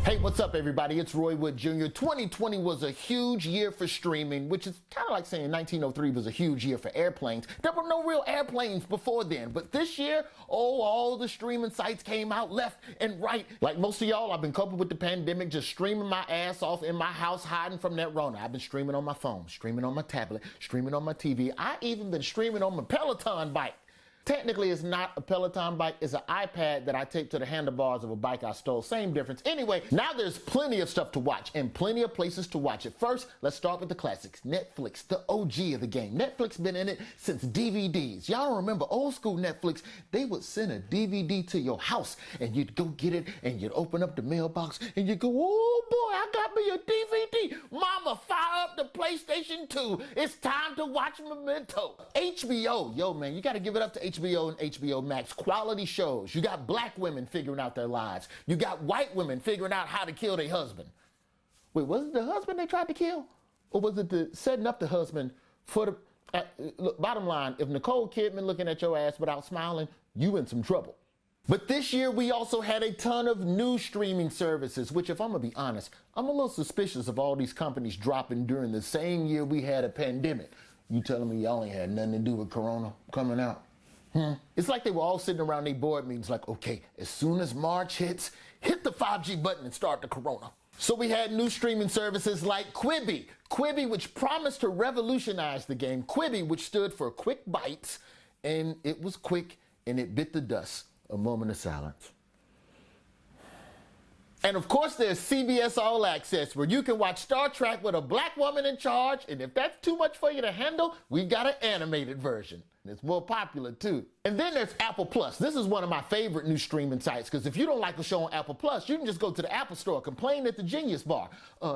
Hey, what's up, everybody? It's Roy Wood Jr. 2020 was a huge year for streaming, which is kind of like saying 1903 was a huge year for airplanes. There were no real airplanes before then, but this year, all the streaming sites came out left and right. Like most of y'all, I've been coping with the pandemic, just streaming my ass off in my house, hiding from that Rona. I've been streaming on my phone, streaming on my tablet, streaming on my TV. I even been streaming on my Peloton bike. Technically, it's not a Peloton bike, it's an iPad that I taped to the handlebars of a bike I stole. Same difference. Anyway, now there's plenty of stuff to watch and plenty of places to watch it. First, let's start with the classics. Netflix, the OG of the game. Netflix been in it since DVDs. Y'all remember old school Netflix? They would send a DVD to your house and you'd go get it and you'd open up the mailbox and you'd go, oh boy, I got me a DVD. Mama, fire up the PlayStation 2. It's time to watch Memento. HBO, yo man, you gotta give it up to HBO and HBO Max. Quality shows. You got black women figuring out their lives. You got white women figuring out how to kill their husband. Wait, was it the husband they tried to kill? Or was it the setting up the husband for the... look, bottom line, if Nicole Kidman looking at your ass without smiling, you in some trouble. But this year, we also had a ton of new streaming services, which, if I'm gonna be honest, I'm a little suspicious of all these companies dropping during the same year we had a pandemic. You telling me y'all ain't had nothing to do with Corona coming out? It's like they were all sitting around their board meetings like, okay, as soon as March hits, hit the 5G button and start the Corona. So we had new streaming services like Quibi. Quibi, which promised to revolutionize the game. Quibi, which stood for Quick Bites, and it was quick and it bit the dust. A moment of silence. And of course, there's CBS All Access, where you can watch Star Trek with a black woman in charge, and if that's too much for you to handle, we've got an animated version. It's more popular too. And then there's Apple Plus. This is one of my favorite new streaming sites, because if you don't like a show on Apple Plus, you can just go to the Apple Store, complain at the Genius Bar.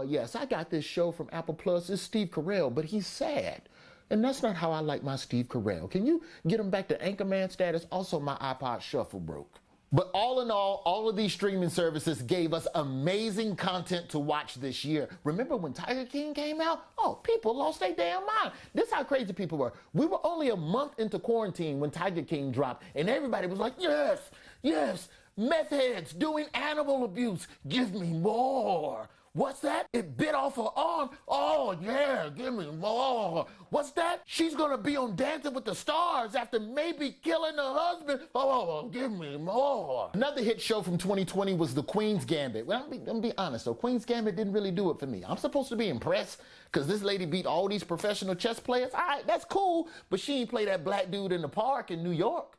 Yes, I got this show from Apple Plus. It's Steve Carell, but he's sad. And that's not how I like my Steve Carell. Can you get him back to Anchorman status? Also, my iPod Shuffle broke. But all in all of these streaming services gave us amazing content to watch this year. Remember when Tiger King came out? Oh, people lost their damn mind. This is how crazy people were. We were only a month into quarantine when Tiger King dropped, and everybody was like, yes, yes, meth heads doing animal abuse. Give me more. What's that? It bit off her arm. Oh, yeah, give me more. What's that? She's gonna be on Dancing with the Stars after maybe killing her husband. Oh, give me more. Another hit show from 2020 was The Queen's Gambit. Well, I'm gonna be honest, though. Queen's Gambit didn't really do it for me. I'm supposed to be impressed because this lady beat all these professional chess players. All right, that's cool, but she ain't play that black dude in the park in New York.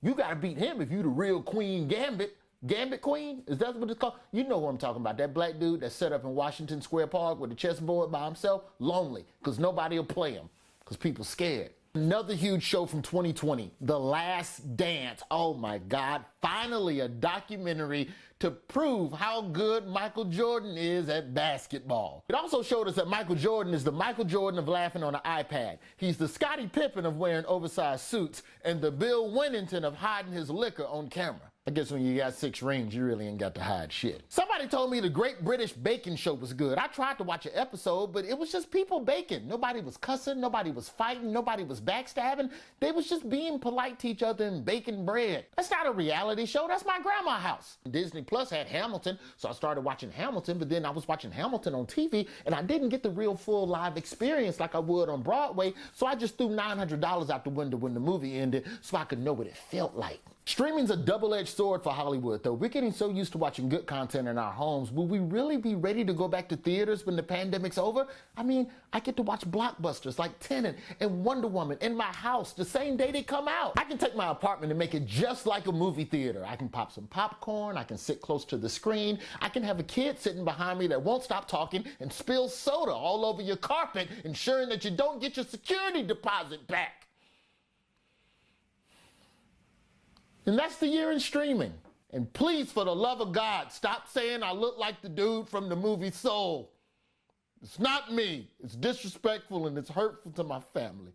You gotta beat him if you the real Queen Gambit. Gambit Queen? Is that what it's called? You know what I'm talking about. That black dude that's set up in Washington Square Park with a chessboard by himself, lonely, because nobody will play him, because people scared. Another huge show from 2020, The Last Dance. Oh my God, finally a documentary to prove how good Michael Jordan is at basketball. It also showed us that Michael Jordan is the Michael Jordan of laughing on an iPad. He's the Scottie Pippen of wearing oversized suits and the Bill Wennington of hiding his liquor on camera. I guess when you got 6 rings, you really ain't got to hide shit. Somebody told me the Great British Baking Show was good. I tried to watch an episode, but it was just people baking. Nobody was cussing, nobody was fighting, nobody was backstabbing. They was just being polite to each other and baking bread. That's not a reality show, that's my grandma's house. Disney Plus had Hamilton, so I started watching Hamilton, but then I was watching Hamilton on TV, and I didn't get the real full live experience like I would on Broadway, so I just threw $900 out the window when the movie ended so I could know what it felt like. Streaming's a double-edged sword for Hollywood, though. We're getting so used to watching good content in our homes. Will we really be ready to go back to theaters when the pandemic's over? I mean, I get to watch blockbusters like Tenet and Wonder Woman in my house the same day they come out. I can take my apartment and make it just like a movie theater. I can pop some popcorn, I can sit close to the screen, I can have a kid sitting behind me that won't stop talking and spill soda all over your carpet, ensuring that you don't get your security deposit back. And that's the year in streaming. And please, for the love of God, stop saying I look like the dude from the movie Soul. It's not me. It's disrespectful and it's hurtful to my family.